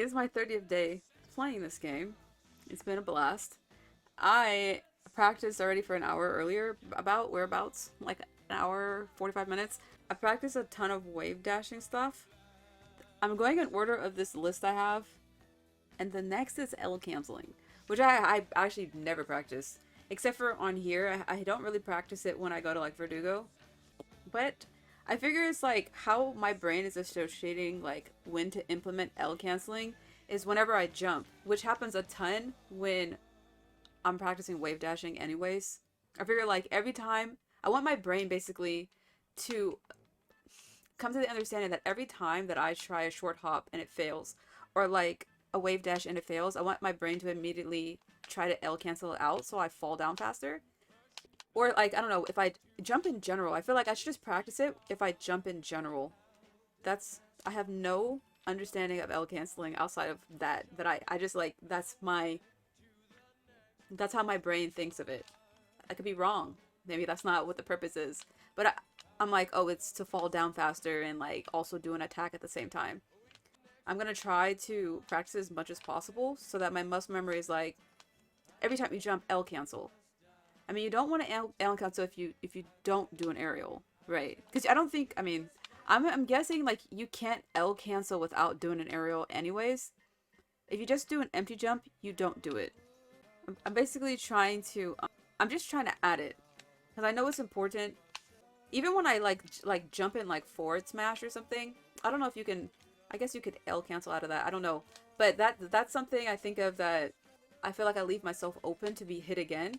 It's my 30th day playing this game. It's been a blast. I practiced already for an hour earlier, about whereabouts, like an hour, 45 minutes. I practiced a ton of wave dashing stuff. I'm going in order of this list I have, and the next is L canceling, which I actually never practice. Except for on here, I don't really practice it when I go to like Verdugo. But I figure it's like how my brain is associating like when to implement L canceling is whenever I jump, which happens a ton when I'm practicing wave dashing anyways. I figure like every time I want my brain basically to come to the understanding that every time that I try a short hop and it fails, or like a wave dash and it fails, I want my brain to immediately try to L cancel it out so I fall down faster. Or like I don't know, if I jump in general, I feel like I should just practice it if I jump in general. That's I have no understanding of L canceling outside of that. But I just like that's how my brain thinks of it. I could be wrong. Maybe that's not what the purpose is. But I'm like, oh, it's to fall down faster and like also do an attack at the same time. I'm gonna try to practice as much as possible so that my muscle memory is like every time you jump, L cancel. I mean, you don't want to L cancel if you don't do an aerial, right? Because I don't think. I mean, I'm guessing like you can't L cancel without doing an aerial anyways. If you just do an empty jump, you don't do it. I'm basically trying to. I'm just trying to add it because I know it's important. Even when I like jump in like forward smash or something, I don't know if you can. I guess you could L cancel out of that. I don't know, but that's something I think of that I feel like I leave myself open to be hit again.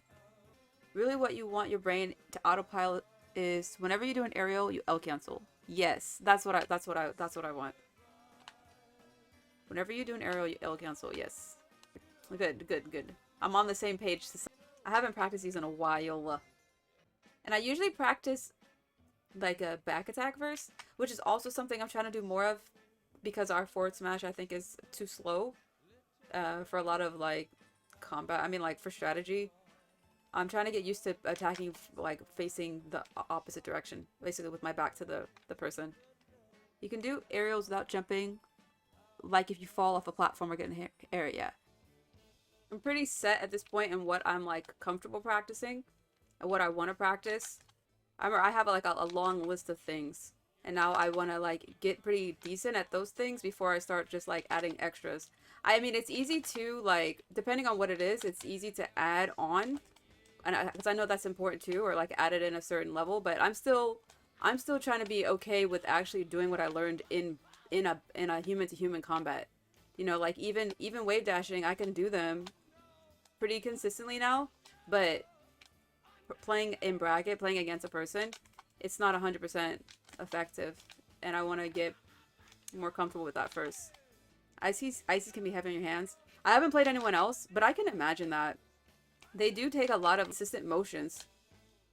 Really, what you want your brain to autopilot is whenever you do an aerial, you L cancel. Yes, that's what I want. Whenever you do an aerial, you L cancel. Yes, good, good, good. I'm on the same page. I haven't practiced these in a while, and I usually practice like a back attack verse, which is also something I'm trying to do more of because our forward smash I think is too slow for a lot of like combat. I mean, like for strategy. I'm trying to get used to attacking like facing the opposite direction, basically with my back to the person. You can do aerials without jumping, like if you fall off a platform or get in area. I'm pretty set at this point in what I'm like comfortable practicing and what I want to practice. I have like a long list of things, and now I want to like get pretty decent at those things before I start just like adding extras. I mean, it's easy to like depending on what it is, it's easy to add on and because I know that's important too, or like add it in a certain level. But I'm still trying to be okay with actually doing what I learned in a human to human combat. You know, like even wave dashing, I can do them pretty consistently now. But playing in bracket, playing against a person, it's not 100% effective, and I want to get more comfortable with that first. Ices can be heavy in your hands. I haven't played anyone else, but I can imagine that. They do take a lot of consistent motions.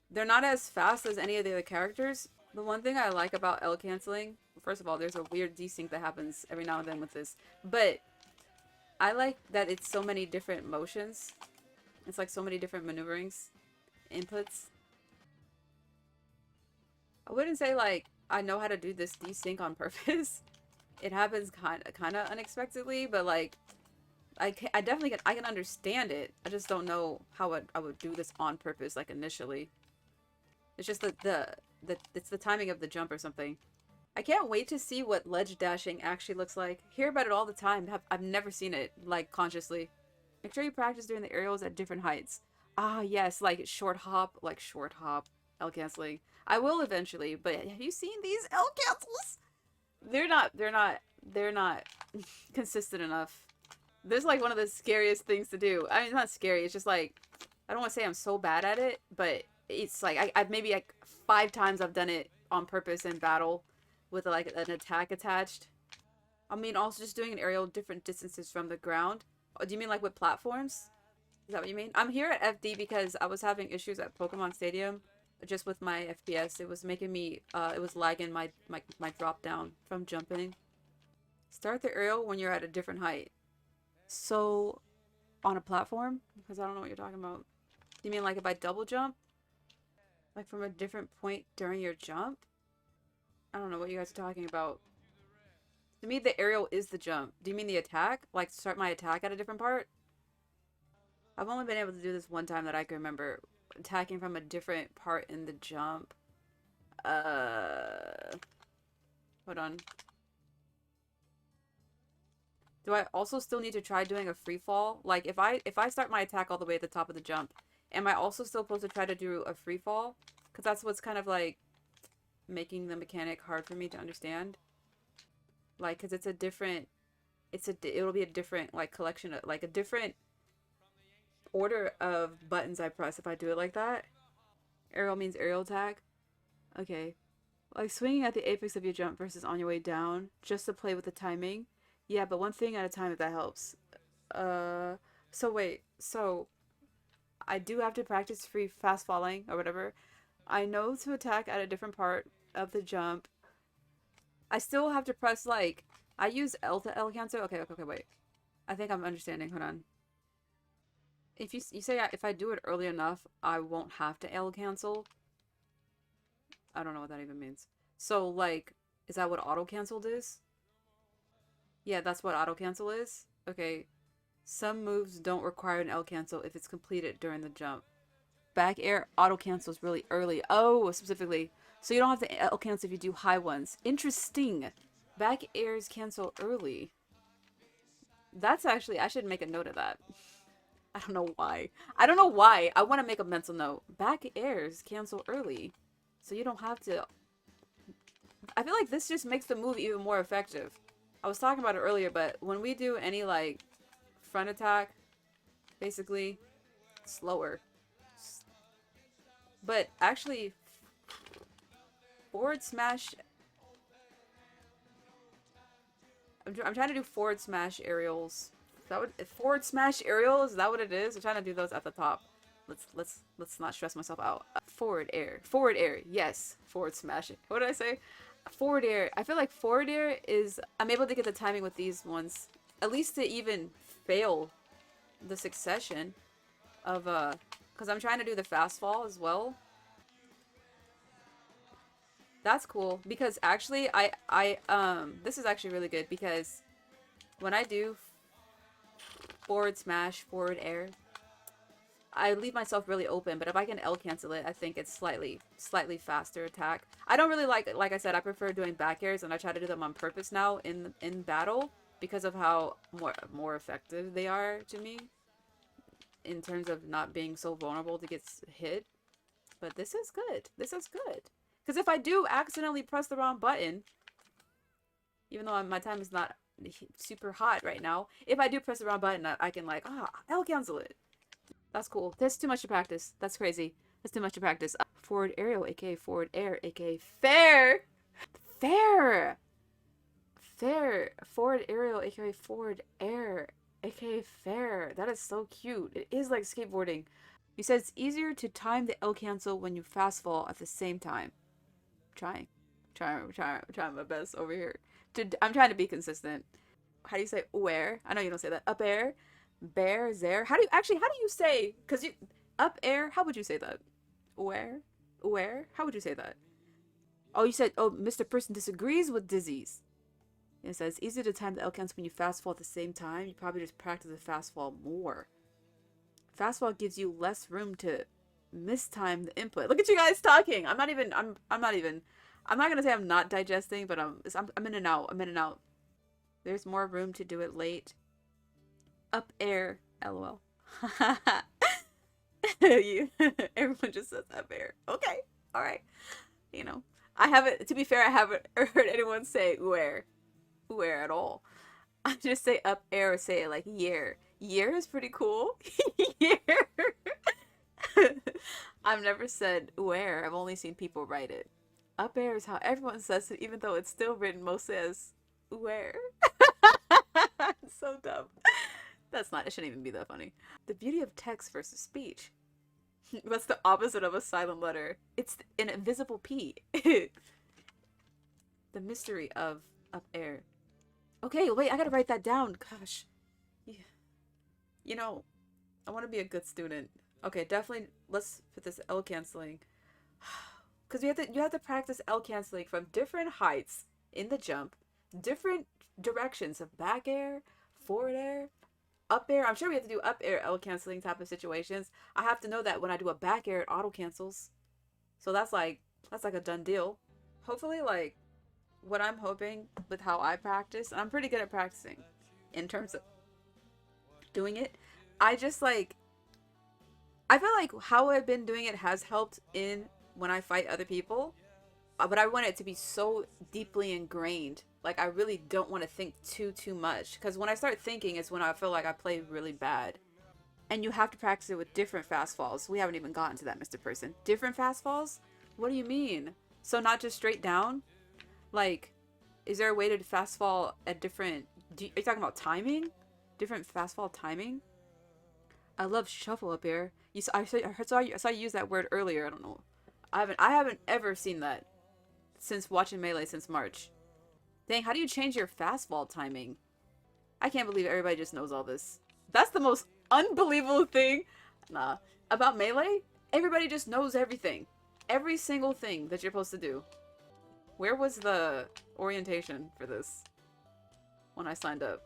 They're not as fast as any of the other characters. The one thing I like about L canceling, first of all, there's a weird desync that happens every now and then with this, but I like that it's so many different motions. It's like so many different maneuverings, inputs. I wouldn't say like I know how to do this desync on purpose. It happens kind of unexpectedly, but like I definitely I can understand it. I just don't know how I would do this on purpose, like initially. It's just it's the timing of the jump or something. I can't wait to see what ledge dashing actually looks like. Hear about it all the time. I've never seen it, like, consciously. Make sure you practice doing the aerials at different heights. Ah, yes, like short hop, L canceling. I will eventually, but have you seen these L cancels? They're not consistent enough. This is like one of the scariest things to do. I mean, it's not scary. It's just like I don't want to say I'm so bad at it, but it's like I've maybe like 5 times I've done it on purpose in battle with like an attack attached. I mean, also just doing an aerial different distances from the ground. Oh, do you mean like with platforms? Is that what you mean? I'm here at FD because I was having issues at Pokemon Stadium, just with my FPS. It was making me, it was lagging my drop down from jumping. Start the aerial when you're at a different height. So, on a platform? Because I don't know what you're talking about. You mean like if I double jump? Like from a different point during your jump? I don't know what you guys are talking about. To me, the aerial is the jump. Do you mean the attack? Like start my attack at a different part? I've only been able to do this one time that I can remember. Attacking from a different part in the jump. Hold on. Do I also still need to try doing a free fall? Like if I start my attack all the way at the top of the jump, am I also still supposed to try to do a free fall? Because that's what's kind of like making the mechanic hard for me to understand. Like, because it's a different, it'll be a different like collection of like a different order of buttons I press if I do it like that. Aerial means aerial attack. Okay. Like swinging at the apex of your jump versus on your way down, just to play with the timing. Yeah, but one thing at a time if that helps. So wait, so I do have to practice free fast falling or whatever. I know to attack at a different part of the jump. I still have to press like, I use L to L cancel. Okay, okay, okay, wait. I think I'm understanding. Hold on. If you say if I do it early enough, I won't have to L cancel. I don't know what that even means. So like, is that what auto canceled is? Yeah, that's what auto cancel is. Okay. Some moves don't require an L cancel if it's completed during the jump. Back air auto cancels really early. Oh, specifically. So you don't have to L cancel if you do high ones. Interesting. Back airs cancel early. That's actually, I should make a note of that. I don't know why. I don't know why. I want to make a mental note. Back airs cancel early. So you don't have to. I feel like this just makes the move even more effective. I was talking about it earlier, but when we do any like front attack, basically, slower. But actually, forward smash. I'm trying to do forward smash aerials. Is that what forward smash aerial? Is that what it is? I'm trying to do those at the top. Let's not stress myself out. Forward air. Yes, forward smash. What did I say? Forward air. I feel like forward air is I'm able to get the timing with these ones, at least to even fail the succession of because I'm trying to do the fast fall as well. That's cool because actually this is actually really good because when I do forward smash, forward air, I leave myself really open, but if I can L cancel it, I think it's slightly faster attack. I don't really like I said, I prefer doing back airs and I try to do them on purpose now in battle because of how more effective they are to me in terms of not being so vulnerable to get hit. But this is good. This is good. Because if I do accidentally press the wrong button, even though my time is not super hot right now, if I do press the wrong button, I can like, L cancel it. That's cool. That's too much to practice. That's crazy. That's too much to practice. Forward aerial, aka forward air, aka fair. Fair. Fair. Forward aerial, aka forward air, aka fair. That is so cute. It is like skateboarding. You said it's easier to time the L cancel when you fast fall at the same time. Trying my best over here. I'm trying to be consistent. How do you say where? I know you don't say that. Up air, bear, there. How do you say? Cause you up air. How would you say that? Where? How would you say that? Oh, you said. Oh, Mr. Person disagrees with Dizzy's. It says it's easier to time the L cancel when you fast fall at the same time. You probably just practice the fast fall more. Fast fall gives you less room to mistime the input. Look at you guys talking. I'm not gonna say I'm not digesting, but I'm in and out. I'm in and out. There's more room to do it late. Up air. LOL. Everyone just says up air. Okay. All right. You know, I haven't. To be fair, I haven't heard anyone say where at all. I just say up air or say it like year. Year is pretty cool. Year. I've never said where. I've only seen people write it. Up air is how everyone says it, even though it's still written mostly as where. It's so dumb. That's not, it shouldn't even be that funny. The beauty of text versus speech. What's the opposite of a silent letter? It's an invisible P. The mystery of up air. Okay, wait, I gotta write that down. Gosh. Yeah. You know, I want to be a good student. Okay, definitely, let's put this L canceling. Because you have to practice L canceling from different heights in the jump, different directions of back air, forward air, up air. I'm sure we have to do up air L canceling type of situations. I have to know that when I do a back air, it auto cancels. So that's like a done deal. Hopefully, like what I'm hoping with how I practice, and I'm pretty good at practicing in terms of doing it. I just like I feel like how I've been doing it has helped in when I fight other people, but I want it to be so deeply ingrained. Like I really don't want to think too much because when I start thinking is when I feel like I play really bad. And you have to practice it with different fast falls. We haven't even gotten to that, Mr. Person. Different fast falls? What do you mean? So not just straight down? Like, is there a way to fast fall at different... are you talking about timing? Different fast fall timing? I love shuffle up here. I saw you use that word earlier. I don't know. I haven't ever seen that since watching Melee since March. Dang, how do you change your fast fall timing? I can't believe everybody just knows all this. That's the most unbelievable thing. Nah. About Melee, everybody just knows everything. Every single thing that you're supposed to do. Where was the orientation for this when I signed up?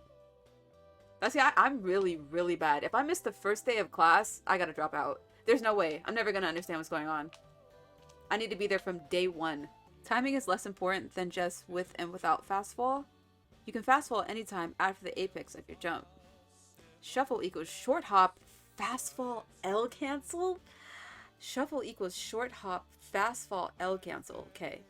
That's I'm really, really bad. If I miss the first day of class, I gotta drop out. There's no way. I'm never gonna understand what's going on. I need to be there from day one. Timing is less important than just with and without fast fall. You can fast fall anytime after the apex of your jump. Shuffle equals short hop, fast fall, L cancel? Shuffle equals short hop, fast fall, L cancel. Okay,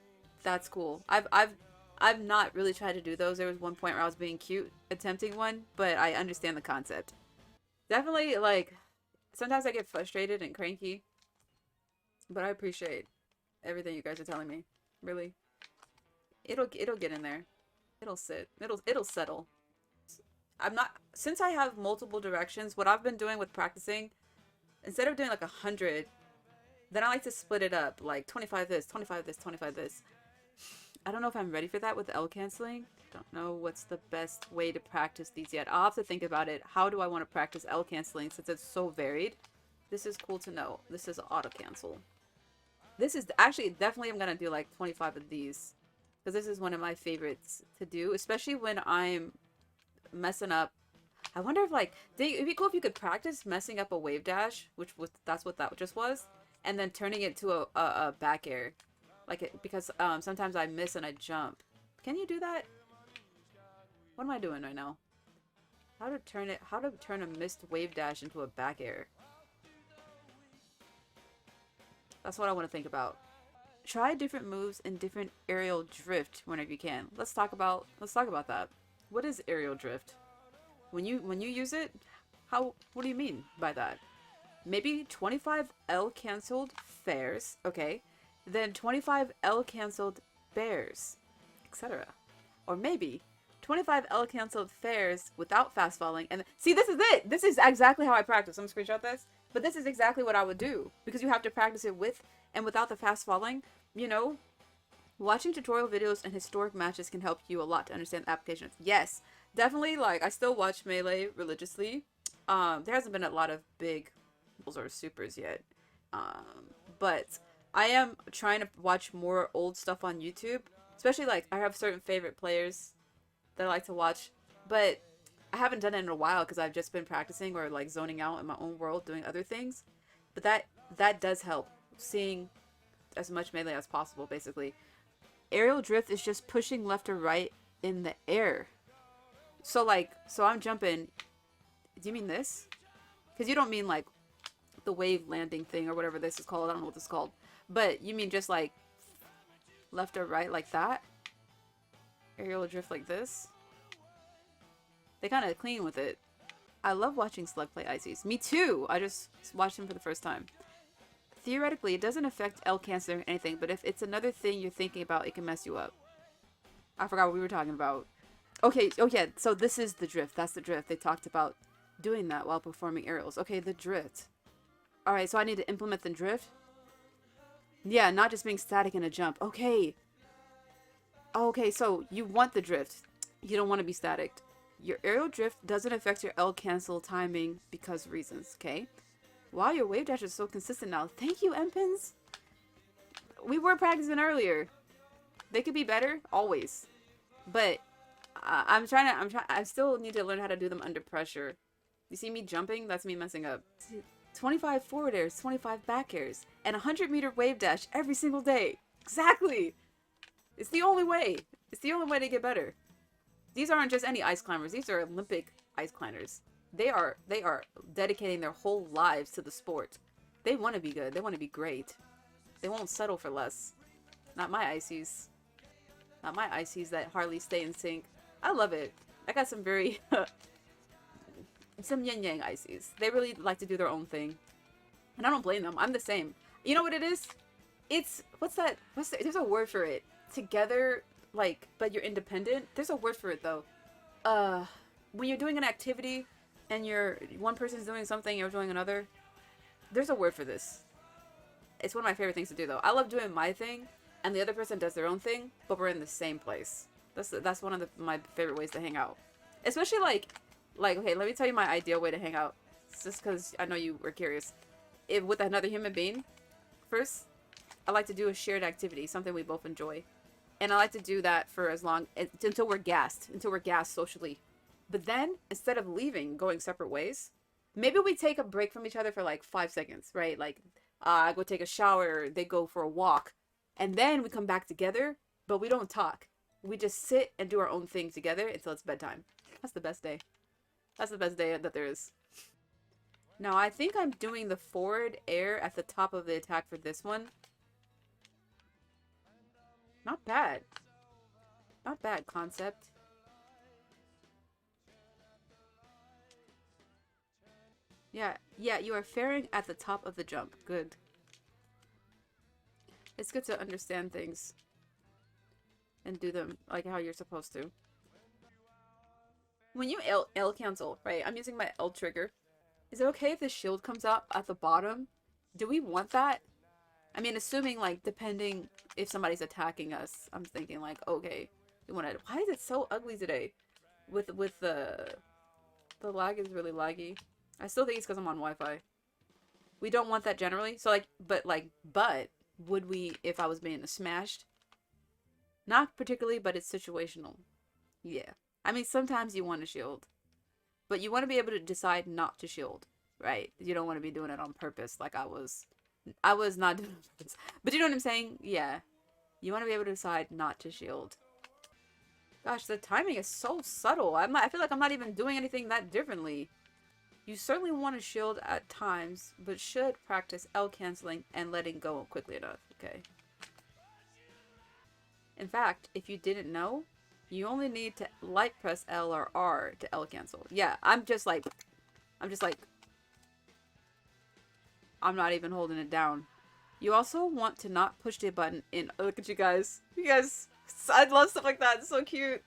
that's cool. I've not really tried to do those. There was one point where I was being cute attempting one, but I understand the concept. Definitely, like, sometimes I get frustrated and cranky, but I appreciate everything you guys are telling me. Really, it'll get in there. It'll sit. It'll settle. Since I have multiple directions, what I've been doing with practicing, instead of doing like 100, then I like to split it up, like 25 this, 25 this, 25 this. I don't know if I'm ready for that with L canceling. Don't know what's the best way to practice these yet. I'll have to think about it. How do I want to practice L canceling since it's so varied? This is cool to know. This is auto cancel. This is actually definitely I'm gonna do like 25 of these because this is one of my favorites to do, especially when I'm messing up. I wonder if like it'd be cool if you could practice messing up a wave dash, that's what that just was, and then turning it to a back air, because sometimes I miss and I jump. Can you do that? What am I doing right now? How to turn a missed wave dash into a back air? That's what I want to think about. Try different moves in different aerial drift whenever you can. Let's talk about that. What is aerial drift? When you use it, what do you mean by that? Maybe 25 L canceled fares, okay? Then 25 L canceled bears, etc. Or maybe 25 L canceled fares without fast falling. And see, this is it. This is exactly how I practice. I'm gonna screenshot this. But this is exactly what I would do because you have to practice it with and without the fast falling. You know, watching tutorial videos and historic matches can help you a lot to understand the applications. Yes, definitely. Like I still watch Melee religiously. There hasn't been a lot of big or supers yet. But I am trying to watch more old stuff on YouTube. Especially like I have certain favorite players that I like to watch. But I haven't done it in a while because I've just been practicing or like zoning out in my own world doing other things. But that does help. Seeing as much Melee as possible, basically. Aerial drift is just pushing left or right in the air. So I'm jumping. Do you mean this? Because you don't mean like the wave landing thing or whatever this is called. I don't know what this is called. But you mean just like left or right like that? Aerial drift like this? They kind of clean with it. I love watching Slug play Ices. Me too! I just watched him for the first time. Theoretically, it doesn't affect L canceling or anything, but if it's another thing you're thinking about, it can mess you up. I forgot what we were talking about. Okay, oh yeah, so this is the drift. That's the drift. They talked about doing that while performing aerials. Okay, the drift. Alright, so I need to implement the drift? Yeah, not just being static in a jump. Okay. Okay, so you want the drift. You don't want to be static. Your aerial drift doesn't affect your L cancel timing because of reasons, okay? Wow, your wave dash is so consistent now. Thank you, Empins. We were practicing earlier. They could be better, always. But I still need to learn how to do them under pressure. You see me jumping? That's me messing up. 25 forward airs, 25 back airs, and 100-meter wave dash every single day. Exactly! It's the only way. It's the only way to get better. These aren't just any ice climbers. These are Olympic ice climbers. They are dedicating their whole lives to the sport. They want to be good. They want to be great. They won't settle for less. Not my ices. Not my ices that hardly stay in sync. I love it. I got some very some yin yang ices. They really like to do their own thing, and I don't blame them. I'm the same. You know what it is? It's there's a word for it. Together, like, but you're independent. There's a word for it though. When you're doing an activity and one person's doing something, you're doing another. There's a word for this. It's one of my favorite things to do though. I love doing my thing, and the other person does their own thing, but we're in the same place. That's one of my favorite ways to hang out. Especially like okay, let me tell you my ideal way to hang out. It's just because I know you were curious. If with another human being, first, I like to do a shared activity, something we both enjoy. And I like to do that for until we're gassed socially. But then, instead of leaving, going separate ways, maybe we take a break from each other for like 5 seconds, right? Like, I go take a shower, they go for a walk, and then we come back together, but we don't talk. We just sit and do our own thing together until it's bedtime. That's the best day. That's the best day that there is. Now, I think I'm doing the forward air at the top of the attack for this one. Not bad. Not bad concept. Yeah, you are faring at the top of the jump. Good. It's good to understand things and do them like how you're supposed to. When you L cancel, right? I'm using my L trigger. Is it okay if the shield comes out at the bottom? Do we want that? I mean, assuming like depending if somebody's attacking us, I'm thinking like, okay, we want to. Why is it so ugly today? With the lag is really laggy. I still think it's because I'm on Wi-Fi. We don't want that generally. So like, but would we if I was being smashed? Not particularly, but it's situational. Yeah. I mean, sometimes you want to shield. But you want to be able to decide not to shield, right? You don't want to be doing it on purpose like I was. I was not doing it on purpose. But you know what I'm saying? Yeah. You want to be able to decide not to shield. Gosh, the timing is so subtle. I feel like I'm not even doing anything that differently. You certainly want to shield at times, but should practice L canceling and letting go quickly enough. Okay. In fact, if you didn't know, you only need to light press L or R to L cancel. Yeah, I'm not even holding it down. You also want to not push the button in. Oh, look at you guys. You guys, I love stuff like that. It's so cute.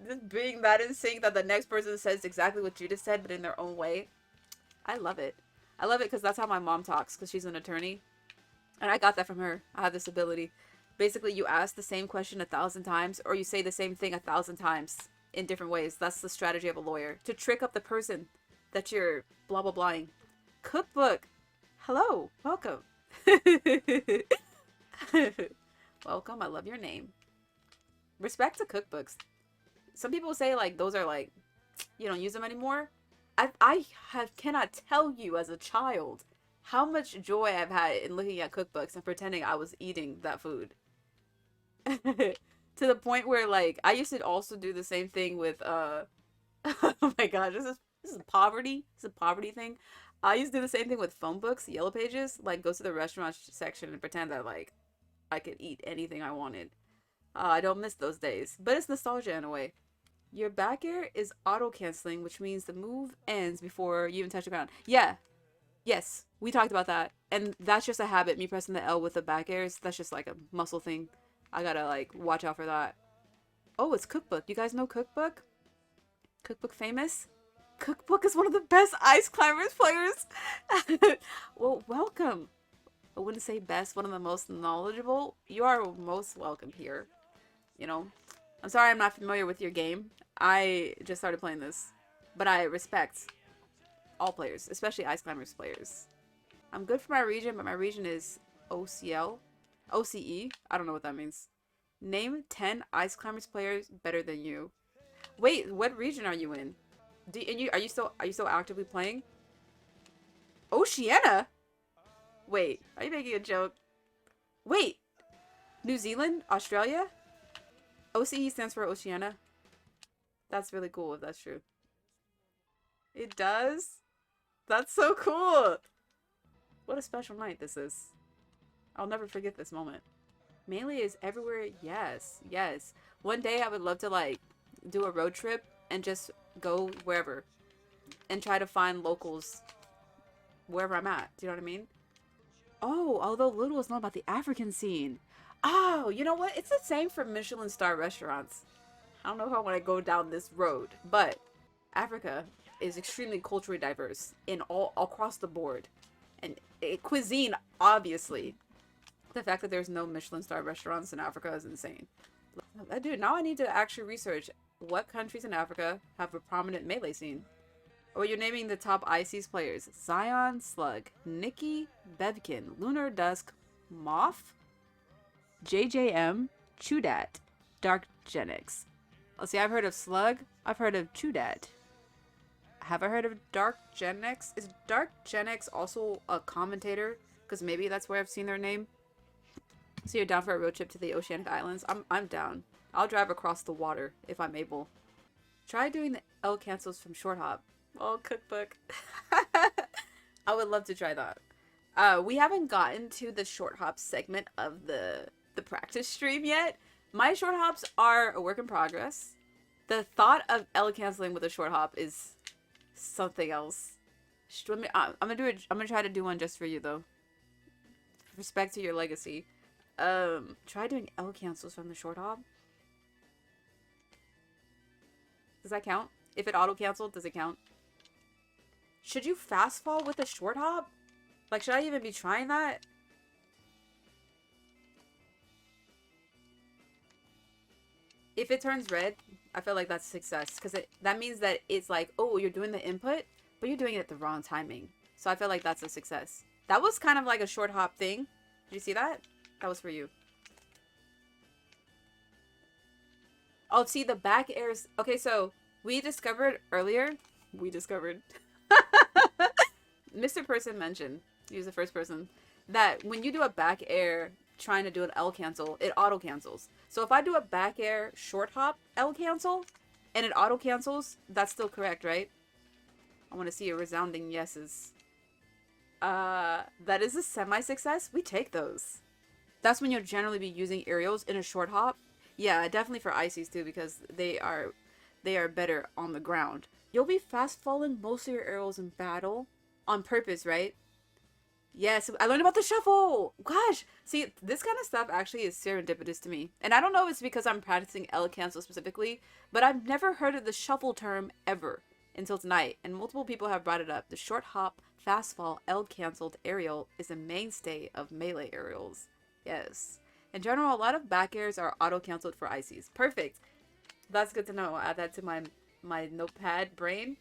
Just being that in sync that the next person says exactly what you just said, but in their own way. I love it. I love it because that's how my mom talks, because she's an attorney. And I got that from her. I have this ability. Basically, you ask the same question 1,000 times, or you say the same thing 1,000 times in different ways. That's the strategy of a lawyer. To trick up the person that you're blah blah blahing. Cookbook. Hello. Welcome. Welcome. I love your name. Respect to cookbooks. Some people say like those are like you don't use them anymore. I cannot tell you as a child how much joy I've had in looking at cookbooks and pretending I was eating that food. To the point where like I used to also do the same thing with oh my gosh, this is poverty. This is a poverty thing. I used to do the same thing with phone books, Yellow Pages, like go to the restaurant section and pretend that like I could eat anything I wanted. I don't miss those days, but it's nostalgia in a way. Your back air is auto canceling, which means the move ends before you even touch the ground. Yeah. Yes, we talked about that. And that's just a habit, me pressing the L with the back airs. That's just like a muscle thing. I gotta like watch out for that. Oh, it's Cookbook. You guys know Cookbook? Cookbook famous? Cookbook is one of the best Ice Climbers players. Well, welcome. I wouldn't say best, one of the most knowledgeable. You are most welcome here. You know, I'm sorry I'm not familiar with your game. I just started playing this. But I respect all players, especially Ice Climbers players. I'm good for my region, but my region is OCL. OCE? I don't know what that means. Name 10 Ice Climbers players better than you. Wait, what region are you in? And are you still actively playing? Oceania? Wait, are you making a joke? Wait, New Zealand? Australia? OCE stands for Oceania. That's really cool if that's true. It does? That's so cool! What a special night this is. I'll never forget this moment. Melee is everywhere. Yes, yes. One day I would love to like do a road trip and just go wherever and try to find locals wherever I'm at. Do you know what I mean? Oh, although little is known about the African scene. Oh, you know what? It's the same for Michelin star restaurants. I don't know if I want to go down this road, but Africa is extremely culturally diverse in all across the board. And cuisine, obviously. The fact that there's no Michelin star restaurants in Africa is insane. Dude, now I need to actually research what countries in Africa have a prominent melee scene. Oh, you're naming the top ICs players. Zion, Slug, Nikki, Bevkin, Lunar Dusk, Moth, JJM, Chudat, Dark Genix. Let's see, I've heard of Slug. I've heard of Chudat. Have I heard of Dark Genix? Is Dark Genix also a commentator? Because maybe that's where I've seen their name. So you're down for a road trip to the Oceanic Islands? I'm down. I'll drive across the water if I'm able. Try doing the L cancels from Short Hop. Oh, cookbook. I would love to try that. We haven't gotten to the Short Hop segment of the practice stream yet. My short hops are a work in progress. The thought of L canceling with a short hop is something else. I'm gonna try to do one just for you though. Respect to your legacy. Try doing L cancels from the short hop. Does that count? If it auto canceled, does it count? Should you fast fall with a short hop? Like, should I even be trying that? If it turns red, I feel like that's success. Because that means that it's like, oh, you're doing the input, but you're doing it at the wrong timing. So I feel like that's a success. That was kind of like a short hop thing. Did you see that? That was for you. Oh, see, the back airs. Okay, so we discovered earlier. Mr. Person mentioned, he was the first person, that when you do a back air trying to do an L cancel, it auto cancels. So if I do a back air short hop L cancel and it auto cancels, that's still correct, right? I want to see a resounding yeses. That is a semi-success. We take those. That's when you'll generally be using aerials in a short hop. Yeah, definitely for ices too, because they are better on the ground. You'll be fast falling most of your aerials in battle on purpose, right? Yes, I learned about the shuffle. Gosh, see, this kind of stuff actually is serendipitous to me. And I don't know if it's because I'm practicing L cancel specifically, but I've never heard of the shuffle term ever until tonight. And multiple people have brought it up. The short hop, fast fall, L canceled aerial is a mainstay of melee aerials. Yes. In general, a lot of back airs are auto canceled for ices. Perfect. That's good to know. I'll add that to my notepad brain.